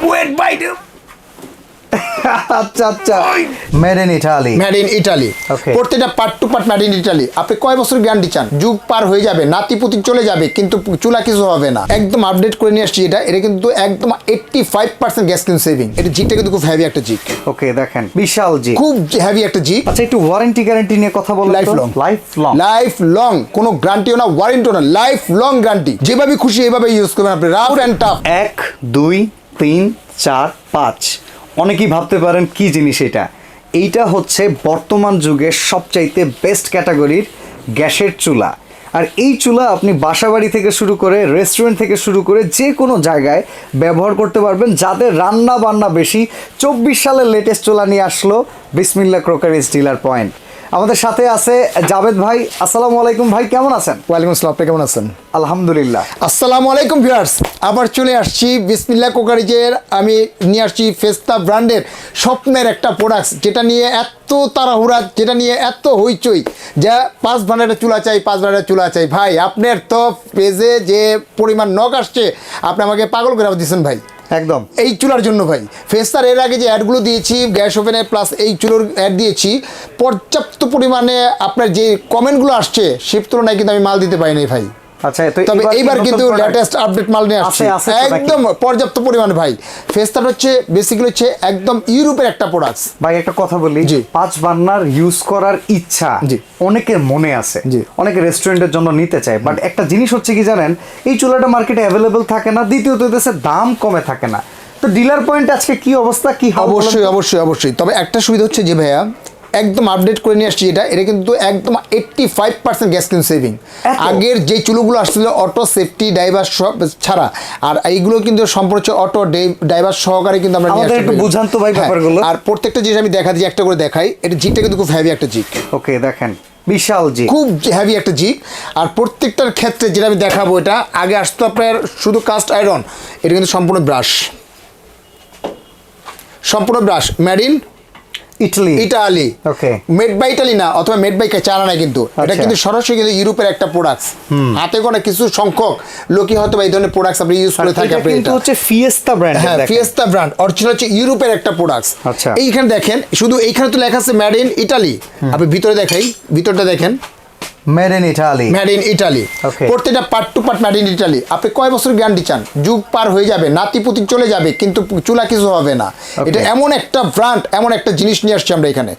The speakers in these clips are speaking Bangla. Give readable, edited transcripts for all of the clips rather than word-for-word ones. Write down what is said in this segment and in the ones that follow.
ওয়েট বাইট আচ্ছা আচ্ছা made in Italy, made in Italy. Okay, প্রত্যেকটা part to part made in Italy. আপনি কয় বছর গ্যারান্টি চান? যুগ পার হয়ে যাবে, নাতিপুতি চলে যাবে, কিন্তু চুলা কিছু হবে না। একদম আপডেট করে নিয়ে আসছি এটা কিন্তু একদম 85% গ্যাস কিন্তু সেভিং। এটা জিকটা কিন্তু খুব হেভি একটা জিক। ওকে দেখেন বিশাল জিক, খুব হেভি একটা জিক। আচ্ছা একটু ওয়ারেন্টি গ্যারান্টি নিয়ে কথা বলুন। লাইফ লং, লাইফ লং, কোনো গ্যারান্টিও না, ওয়ারেন্টিও না, লাইফ লং গ্যারান্টি। যেভাবে খুশি এভাবে ইউজ করবেন আপনি, রাফ এন্ড টাফ। 1 2 3 4 5। অনেকেই ভাবতে পারেন কি জিনিস এটা। এইটা হচ্ছে বর্তমান যুগের সবচাইতে বেস্ট ক্যাটাগরির গ্যাসের চুলা। আর এই চুলা আপনি বাসাবাড়ি থেকে শুরু করে রেস্টুরেন্ট থেকে শুরু করে যে কোনো জায়গায় ব্যবহার করতে পারবেন। যাদের রান্না বান্না বেশি, 24 সালের লেটেস্ট চুলা নিয়ে আসলো বিসমিল্লাহ ক্রকারিজ ডিলার পয়েন্ট। আমাদের সাথে আছে জাভেদ ভাই। আসসালামু আলাইকুম ভাই, কেমন আছেন? ওয়ালাইকুম আসসালাম, আপনি কেমন আছেন? আলহামদুলিল্লাহ। আসসালামু আলাইকুম ভিউয়ার্স, আবার চলে আসছি বিসমিল্লাহ ক্রকারিজের। আমি নিয়ে আসছি ফেস্তা ব্র্যান্ডের স্বপ্নের একটা প্রোডাক্ট, যেটা নিয়ে এত তাড়াহুড়া, যেটা নিয়ে এত হইচই, যা 5 ভান্ডারের চুলা চাই, 5 ভান্ডারের চুলা চাই। ভাই আপনার তো পেজে যে পরিমাণ নক আসছে, আপনি আমাকে পাগল করে দিচ্ছেন ভাই। একদম এই চুলার জন্য ভাই। ফেস্তার এর আগে যে অ্যাডগুলো দিয়েছি গ্যাস ওভেনের প্লাস এই চুলোর অ্যাড দিয়েছি, পর্যাপ্ত পরিমাণে আপনার যে কমেন্টগুলো আসছে সে তুলনায় কিন্তু আমি মাল দিতে পারিনি ভাই। আচ্ছা, তবে এইবার কিন্তু লেটেস্ট আপডেট মাল নিয়ে আসছে একদম পর্যাপ্ত পরিমাণে ভাই। ফেস্তার হচ্ছে বেসিক্যালি হচ্ছে একদম ইউরোপের একটা প্রোডাক্ট ভাই। একটা কথা বলি, 5 বার্নার ইউজ করার ইচ্ছা অনেকের মনে আছে, অনেকে রেস্টুরেন্টের জন্য নিতে চায়, বাট একটা জিনিস হচ্ছে কি জানেন, এই চুলাটা মার্কেটে অ্যাভেলেবল থাকে না, দ্বিতীয়ত দেশে দাম কমে থাকে না। তো ডিলার পয়েন্ট আজকে কি অবস্থা, কি অবশ্যই। তবে একটা সুবিধা হচ্ছে যে ভাইয়া একদম আপডেট করে নিয়ে আসছি এটা কিন্তু একদম 85% গ্যাস কিন্তু সেভিং। আগের যে চুলোগুলো আসছিল অটো সেফটি ড্রাইভার সব ছাড়া, আর এইগুলো কিন্তু সম্পূর্ণ হচ্ছে অটো ড্রাইভার সহকারে কিন্তু আমরা নিয়ে আসছি। একটু বুঝান তো ভাই ব্যাপারগুলো। আর প্রত্যেকটা জিনিস আমি দেখা দিই, একটা করে দেখাই। এটা জিকটা কিন্তু খুব হেভি একটা জিক। ওকে দেখেন বিশাল জিক, খুব হেভি একটা জিক। আর প্রত্যেকটার ক্ষেত্রে যেটা আমি দেখাবো, এটা আগে আসতো আপনার শুধু কাস্ট আয়রন, এটা কিন্তু সম্পূর্ণ brush made in Italy. Okay, made by Italy না, অথবা মেড বাই চায়না না, কিন্তু এটা কিন্তু সরাসরি কিন্তু ইউরোপের একটা প্রোডাক্ট। হাতে গোনা কিছু সংখ্যক লোকই হয়তো এই ধরনের প্রোডাক্ট আপনি ইউজ করে থাকেন। আপনি এটা হচ্ছে ফিয়েস্তা ব্র্যান্ড। হ্যাঁ, ফিয়েস্তা ব্র্যান্ড অরিজিনাল হচ্ছে ইউরোপের একটা প্রোডাক্ট। আচ্ছা, এইখানে দেখেন, শুধু এইখানে তো লেখা আছে মেড ইন ইটালি। আপনি ভিতরে দেখাই, ভিতরটা দেখেন, মেড ইন ইটালি। প্রত্যেকটা part to part made in Italy. আপনি কয় বছর গ্যারান্টি চান? যুগ পার হয়ে যাবে, নাতিপুতি চলে যাবে, কিন্তু চুলা কিছু হবে না। এটা এমন একটা ব্র্যান্ড, এমন একটা জিনিস নিয়ে আসছি আমরা এখানে।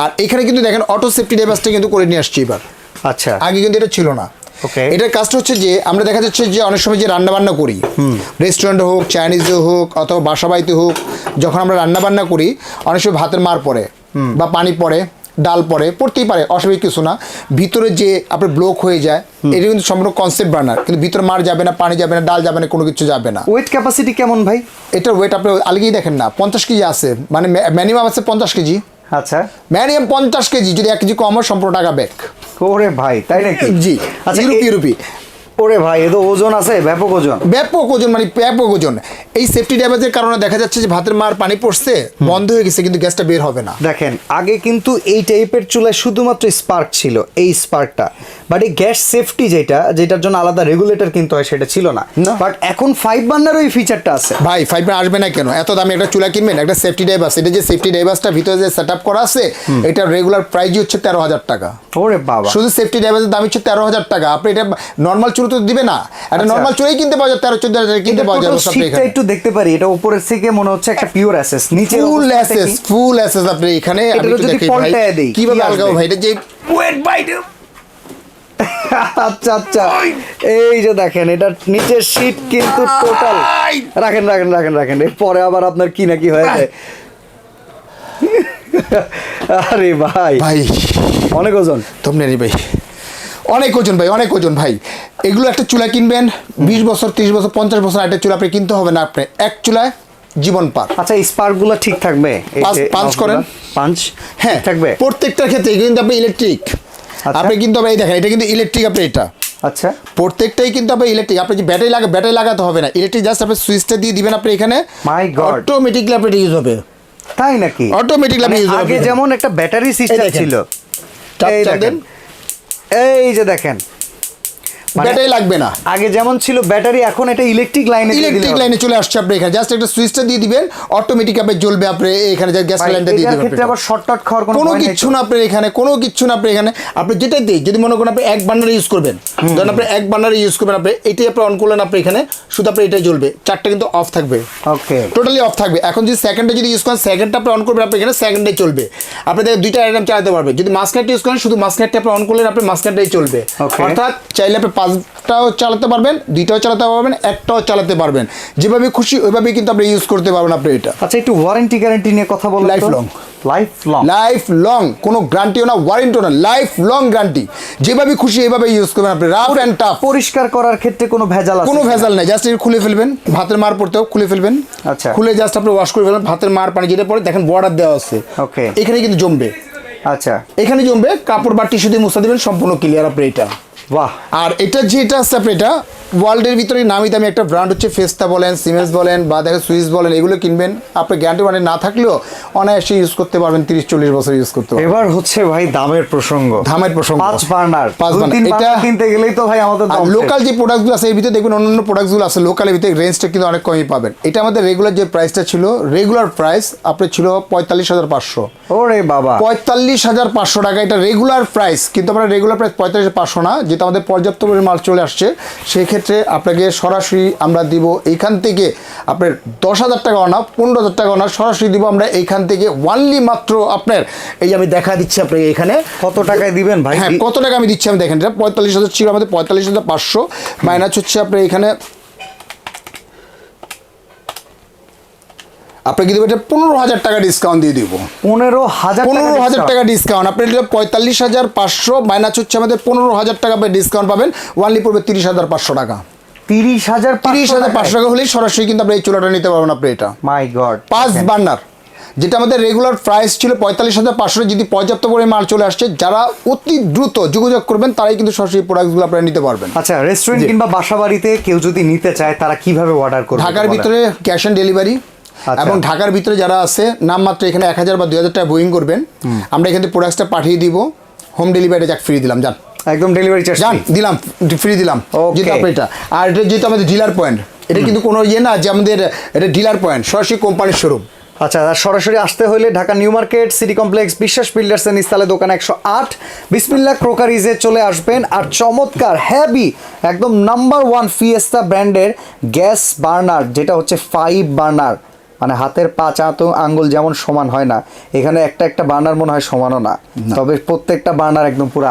আর এখানে কিন্তু দেখেন অটো সেফটি ড্রাইভারটা কিন্তু করে নিয়ে আসছি এবার। আচ্ছা, আগে কিন্তু এটা ছিল না। এটার কাজটা হচ্ছে যে আমরা দেখা যাচ্ছে যে অনেক সময় যে রান্না বান্না করি, রেস্টুরেন্টে হোক, চাইনিজে হোক, অথবা বাসা বাড়িতে হোক, যখন আমরা রান্না বান্না করি অনেক সময় ভাতের মার পড়ে বা পানি পড়ে, ডাল পড়তেই পারে, অসুবিধা কিছু না। ভিতরে যে আপনার ব্লক হয়ে যায়, এটা কিন্তু সম্পূর্ণ কনসেপ্ট বার্নার, কিন্তু ভিতরে মার যাবে না, পানি যাবে না, ডাল যাবে না, কোনো কিছু যাবে না। ওয়েট ক্যাপাসিটি কেমন ভাই? এটার ওয়েট আপনি আলগেই দেখেন না, 50 কেজি আছে, মানে মিনিমাম আছে 50 কেজি। আচ্ছা, মিনিমাম 50 কেজি, যদি 1 কেজি কম হয় সম্পূর্ণ টাকা ব্যাক। ওরে ভাই, তাই নাকি? জি, আচ্ছা, ইউরোপি। ওরে ভাই, এ তো ওজন আছে, ব্যাপক ওজন, মানে ব্যাপক ওজন। এই সেফটি ড্যামেজের কারণে দেখা যাচ্ছে যে ভাতের মার পানি পড়ছে, বন্ধ হয়ে গেছে, কিন্তু গ্যাসটা বের হবে না। দেখেন আগে কিন্তু এই টাইপের চুলায় শুধুমাত্র স্পার্ক ছিল, এই স্পার্কটা, বাট এই গ্যাস সেফটি যেটার জন্য আলাদা রেগুলেটর কিন্তু হয়, সেটা ছিল না। বাট এখন 5 বার্নার ওই ফিচারটা আছে। ভাই 5 বার্নার আসবে না কেন? এত দামি একটা চুলা কিনবেন, একটা সেফটি ড্রাইভার, এটা যে সেফটি ড্রাইভারটা ভিতরে যে সেটআপ করা আছে, এটা রেগুলার প্রাইস হচ্ছে 13,000 টাকা। ওরে বাবা, শুধু সেফটি ড্রাইভারের দাম হচ্ছে 13,000 টাকা। আপনি এটা নরমাল চুলা তো দিবে না, একটা নরমাল চুলাই কিনতে পাওয়া যায় 13-14,000 কিনতে পাওয়া যায়। একটু দেখতে পারি, এটা উপরের থেকে মনে হচ্ছে একটা পিওর অ্যাসেস, নিচে ফুল অ্যাসেস। আপনি এখানে আমি একটু দেখি ভাই কিভাবে আলগাও ভাই, এটা যে ওয়েট বাইট। আচ্ছা আচ্ছা, এই যে দেখেন, এটা নিচের শীট কিন্তু টোটাল। রাখেন, পরে আবার আপনার কি না কি হয়ে যায়। আরে ভাই অনেক ওজন, তোমরা ভাই অনেক ওজন ভাই। এগুলো একটা চুলা কিনবেন 20 বছর, 30 বছর, 50 বছর, একটা চুলা আপনি কিনতে হবে না, আপনি এক চুলায় জীবন পার। আচ্ছা, স্পার্কগুলো ঠিক থাকবে? পাঁচ করেন, হ্যাঁ থাকবে প্রত্যেকটার ক্ষেত্রে। কিন্তু আপনি ইলেকট্রিক, আপনি কিন্তু এই দেখেন, এটা কিন্তু ইলেকট্রিক। আপনি এটা আচ্ছা, প্রত্যেকটাই কিন্তু আপনি ইলেকট্রিক। আপনি যে ব্যাটারি লাগাতে হবে না, ইলেকট্রিক জাস্ট আপনি সুইচটা দিয়ে দিবেন, আপনি এখানে অটোমেটিকলি আপনি ইউজ হবে। তাই নাকি? অটোমেটিকলি আপনি ইউজ হবে। আগে যেমন একটা ব্যাটারি সিস্টেম ছিল, এই যে দেখেন, ব্যাটারি লাগবে না। আগে যেমন ছিল ব্যাটারি, এখন এটা ইলেকট্রিক লাইনে চলে আসছে। আপনি এখানে জাস্ট একটা সুইচটা দিয়ে দিবেন, অটোমেটিক আপনি জ্বলবে। আপনি এখানে যে গ্যাস সিলিন্ডার দিয়ে দিবেন, ক্ষেত্রে আবার শর্টকাট খাওয়ার কোনো কিচ্ছু না। আপনি এখানে কোনো কিচ্ছু না। আপনি এখানে আপনি যেটা দিই, যদি মনে করেন আপনি এক বার্নার ইউজ করবেন, ধরেন আপনি এক বার্নার ইউজ করবেন, আপনি এটাই আপনি অন করলেন, আপনি এখানে শুধু আপনি এটাই জ্বলবে, চারটা কিন্তু অফ থাকবে। ওকে, টোটালি অফ থাকবে। এখন যদি সেকেন্ডে যদি ইউজ করেন, সেকেন্ডটা আপনি অন করবেন, আপনি এখানে সেকেন্ডে চলবে। আপনি দেখেন দুইটা আইটেম চালাতে পারবেন। যদি মাস্কনেট ইউজ করেন, শুধু মাস্কনেটটা আপনি অন করলেন, আপনি মাস্কনেটটাই চলবে। অর্থাৎ চাইলে আপনি 5টাও চালাতে পারবেন, 2টাও চালাতে পারবেন, একটাও চালাতে পারবেন, যেভাবে খুশি ওইভাবেই কিন্তু আপনি ইউজ করতে পারবেন আপনি এটা। আচ্ছা, একটু ওয়ারেন্টি গ্যারান্টি নিয়ে কথা বলুন। লাইফ লং, কোনো গ্যারান্টিও না, ওয়ারেন্টিও না, লাইফ লং গ্যারান্টি। যেভাবে খুশি এইভাবে ইউজ করবেন আপনি। Rough and tough. পরিষ্কার করার ক্ষেত্রে কোনো ভেজাল আছে? কোনো ভেজাল নাই। জাস্ট এটা খুলে ফেলবেন, ভাতের মার পড়তেও খুলে ফেলবেন। আচ্ছা, খুলে জাস্ট আপনি ওয়াশ করে ফেলবেন। ভাতের মার পানি যেটা পড়ে দেখেন বর্ডার দেওয়া আছে, ওকে, এখানে কিন্তু জমবে। আচ্ছা, এখানে জমবে, কাপড় বা টিস্যু দিয়ে মুছে দিবেন, সম্পূর্ণ ক্লিয়ার আপনি এটা। বাহ। আর এটা যেটা আছে আপনি, এটা ওয়ার্ল্ডের ভিতরে নামি দামি একটা ব্র্যান্ড হচ্ছে ফেস্তা বলেন, সিমেন্স বলেন, বা দেখেন সুইস বলেন, এগুলো কিনবেন। আপনি গ্যারান্টি ওয়ারেন্টি না থাকলেও অনায়াসে ইউজ করতে পারবেন, 30-40 বছর ইউজ করতে পারবেন। এবার হচ্ছে ভাই দামের প্রসঙ্গ। 5 বার্নার এটা কিনতে গেলেই তো ভাই আমাদের লোকাল যে প্রোডাক্টগুলো আছে এর ভিতরে দেখবেন অন্যান্য প্রোডাক্টগুলো আছে লোকালের ভিতরে রেঞ্জটা কিন্তু অনেক কমই পাবেন। এটা আমাদের রেগুলার যে প্রাইসটা ছিল, রেগুলার প্রাইস আপনার ছিল 45,500। ওরে বাবা, 45,500 টাকা এটা রেগুলার প্রাইস। কিন্তু আমরা রেগুলার প্রাইস 45,500 না, যেটা আমাদের পর্যাপ্ত পরিমাণ মাল চলে আসছে, সেই ক্ষেত্রে আপনাকে সরাসরি আমরা দিব এইখান থেকে আপনার 10,000 টাকা না, 15,000 টাকা না, সরাসরি দিব আমরা এইখান থেকে ওয়ানলি মাত্র আপনার এই আমি দেখা দিচ্ছি আপনাকে এখানে কত টাকায় দিবেন ভাই। হ্যাঁ, কত টাকা আমি দিচ্ছি আমি দেখেন। এটা 45,000 ছিল আমাদের, 45,500 মাইনাস হচ্ছে আপনার এখানে আপনাকে দেবো এটা 15,000 টাকা ডিসকাউন্ট দিয়ে দিব। 15,000 টাকা ডিসকাউন্ট। আপনি 45,500 মাইনাস হচ্ছে আমাদের 15,000 টাকা ডিসকাউন্ট পাবেন। ওয়ানলি পড়বে 30,500 টাকা। 30,500 টাকা হলেই সরাসরি কিন্তু আপনি এই চুলাটা নিতে পারবেন আপনি এটা। মাই গড, 5 বার্নার, যেটা আমাদের রেগুলার প্রাইস ছিল 45,500। যদি পর্যাপ্ত পরিমাণ মাল চলে আসছে, যারা অতি দ্রুত যোগাযোগ করবেন তারাই কিন্তু সরাসরি প্রোডাক্টগুলো আপনারা নিতে পারবেন। আচ্ছা, রেস্টুরেন্ট কিংবা বাসা বাড়িতে কেউ যদি নিতে চায় তারা কিভাবে অর্ডার করবে? ঢাকার ভিতরে ক্যাশ অন ডেলিভারি, এবং ঢাকার ভিতরে যারা আছে নামমাত্র এখানে 1,000 বা 2,000 টাকা বুকিং করবেন, আমরা এখান থেকে প্রোডাক্টটা পাঠিয়ে দিব। হোম ডেলিভারি যাক ফ্রি দিলাম, যান একদম ডেলিভারি চার্জ যান দিলাম, ফ্রি দিলাম যেহেতু আপনি এটা। আর এটা যেহেতু আমাদের ডিলার পয়েন্ট, এটা কিন্তু কোনো ইয়ে না যে আমাদের এটা ডিলার পয়েন্ট, সরাসরি কোম্পানির শোরুম। আচ্ছা, সরাসরি আসতে হলে Dhaka new market city complex বিশ্বাস বিল্ডার্সের নিস্তালে দোকান 108 বিসমিল্লাহ ক্রোকারিজে চলে আসবেন। আর চমৎকার হেভি একদম নাম্বার 1 ফিয়েস্তা ব্র্যান্ডের গ্যাস বার্নার, যেটা হচ্ছে 5 বার্নার, মানে হাতের 5 আঙ্গুল যেমন সমান হয় না, এখানে একটা একটা বার্নার মনে হয় সমানও না, তবে প্রত্যেকটা বার্নার একদম পুরো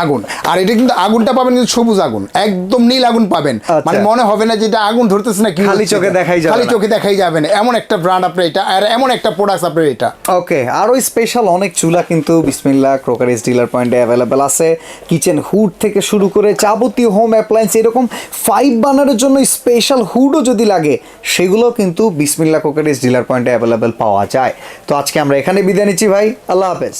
আগুন। আর এটা কিন্তু আগুনটা পাবেন কিন্তু সবুজ আগুন, একদম নীল আগুন পাবেন। মানে মনে হবে না যে এটা আগুন ধরতেছে না, খালি চোখে দেখাই যাবে না, এমন একটা ব্র্যান্ড আপনার এটা, আর এমন একটা প্রোডাক্ট আপনার এটা। ওকে, আরও স্পেশাল অনেক চুলা কিন্তু বিসমিল্লাহ ক্রোকারিজ ডিলার পয়েন্টে অ্যাভেলেবেল আছে। কিচেন হুড থেকে শুরু করে যাবতীয় হোম অ্যাপ্লায়েন্স, এরকম 5 বার্নারের জন্য স্পেশাল হুডও যদি লাগে, সেগুলো কিন্তু বিসমিল্লাহ ক্রোকারিজ ডিলার পয়েন্টে অ্যাভেলেবেল পাওয়া যায়। তো আজকে আমরা এখানে বিদায় নিচ্ছি ভাই, আল্লাহ হাফেজ।